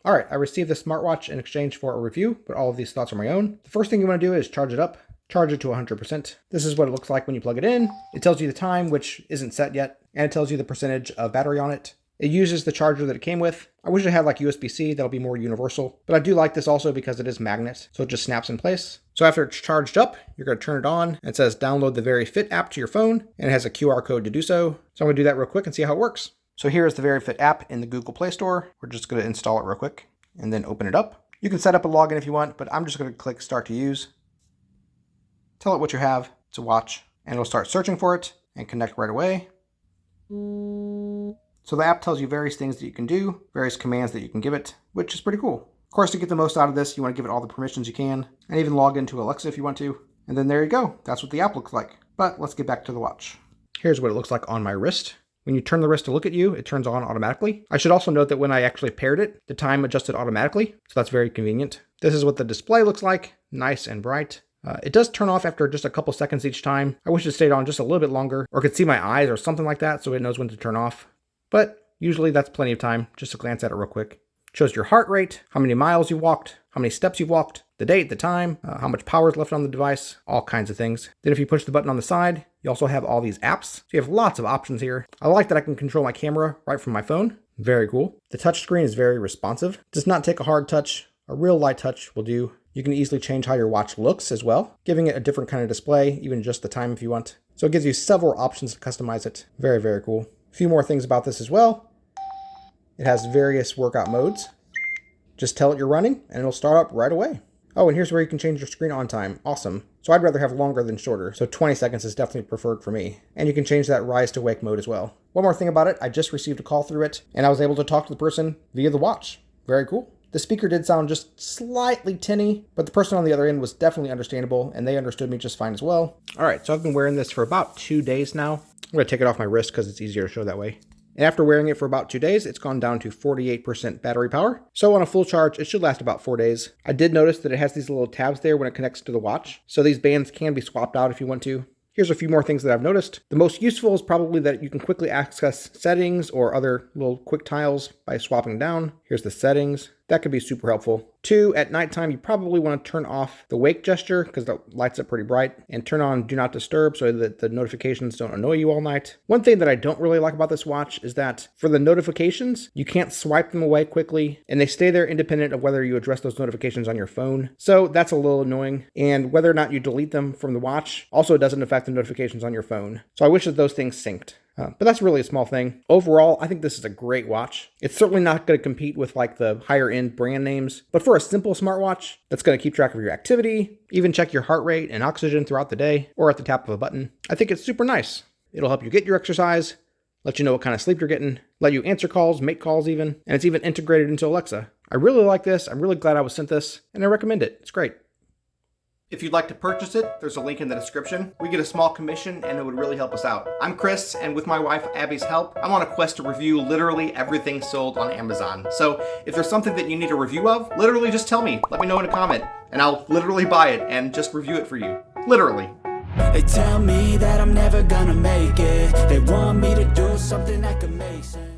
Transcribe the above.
All right, I received this smartwatch in exchange for a review, but all of these thoughts are my own. The first thing you want to do is charge it up. Charge it to 100%. This is what it looks like when you plug it in. It tells you the time, which isn't set yet, and it tells you the percentage of battery on it. It uses the charger that it came with. I wish it had like USB-C, that'll be more universal, but I do like this also because it is magnet, so it just snaps in place. So after it's charged up, you're going to turn it on, and it says download the Very Fit app to your phone, and it has a QR code to do so. So I'm going to do that real quick and see how it works. So here is the Very Fit app in the Google Play Store. We're just going to install it real quick and then open it up. You can set up a login if you want, but I'm just going to click Start to Use. Tell it what you have to watch, and it'll start searching for it and connect right away. So the app tells you various things that you can do, various commands that you can give it, which is pretty cool. Of course, to get the most out of this, you want to give it all the permissions you can, and even log into Alexa if you want to. And then there you go. That's what the app looks like. But let's get back to the watch. Here's what it looks like on my wrist. When you turn the wrist to look at you, it turns on automatically. I should also note that when I actually paired it, the time adjusted automatically, so that's very convenient. This is what the display looks like, nice and bright. It does turn off after just a couple seconds each time. I wish it stayed on just a little bit longer, or could see my eyes or something like that so it knows when to turn off. But usually that's plenty of time, just to glance at it real quick. It shows your heart rate, how many miles you walked, how many steps you've walked, the date, the time, how much power is left on the device, all kinds of things. Then if you push the button on the side, you also have all these apps. So you have lots of options here. I like that I can control my camera right from my phone. Very cool. The touchscreen is very responsive. It does not take a hard touch. A real light touch will do. You can easily change how your watch looks as well, giving it a different kind of display, even just the time if you want. So it gives you several options to customize it. Very, very cool. A few more things about this as well. It has various workout modes. Just tell it you're running and it'll start up right away. Oh, and here's where you can change your screen on time. Awesome. So I'd rather have longer than shorter. So 20 seconds is definitely preferred for me. And you can change that rise to wake mode as well. One more thing about it, I just received a call through it and I was able to talk to the person via the watch. Very cool. The speaker did sound just slightly tinny, but the person on the other end was definitely understandable and they understood me just fine as well. All right, so I've been wearing this for about 2 days now. I'm going to take it off my wrist because it's easier to show that way. And after wearing it for about 2 days, it's gone down to 48% battery power. So on a full charge, it should last about 4 days. I did notice that it has these little tabs there when it connects to the watch. So these bands can be swapped out if you want to. Here's a few more things that I've noticed. The most useful is probably that you can quickly access settings or other little quick tiles by swapping down. Here's the settings. That could be super helpful. 2, at nighttime, you probably want to turn off the wake gesture because that lights up pretty bright, and turn on do not disturb so that the notifications don't annoy you all night. One thing that I don't really like about this watch is that for the notifications, you can't swipe them away quickly, and they stay there independent of whether you address those notifications on your phone. So that's a little annoying. And whether or not you delete them from the watch also doesn't affect the notifications on your phone. So I wish that those things synced. But that's really a small thing. Overall, I think this is a great watch. It's certainly not going to compete with like the higher end brand names, but for a simple smartwatch that's going to keep track of your activity, even check your heart rate and oxygen throughout the day, or at the tap of a button, I think it's super nice. It'll help you get your exercise, let you know what kind of sleep you're getting, let you answer calls, make calls even, and it's even integrated into Alexa. I really like this. I'm really glad I was sent this, and I recommend it. It's great. If you'd like to purchase it, there's a link in the description. We get a small commission and it would really help us out. I'm Chris, and with my wife Abby's help, I'm on a quest to review literally everything sold on Amazon. So if there's something that you need a review of, literally just tell me. Let me know in a comment and I'll literally buy it and just review it for you. Literally. They tell me that I'm never gonna make it. They want me to do something that could make sense.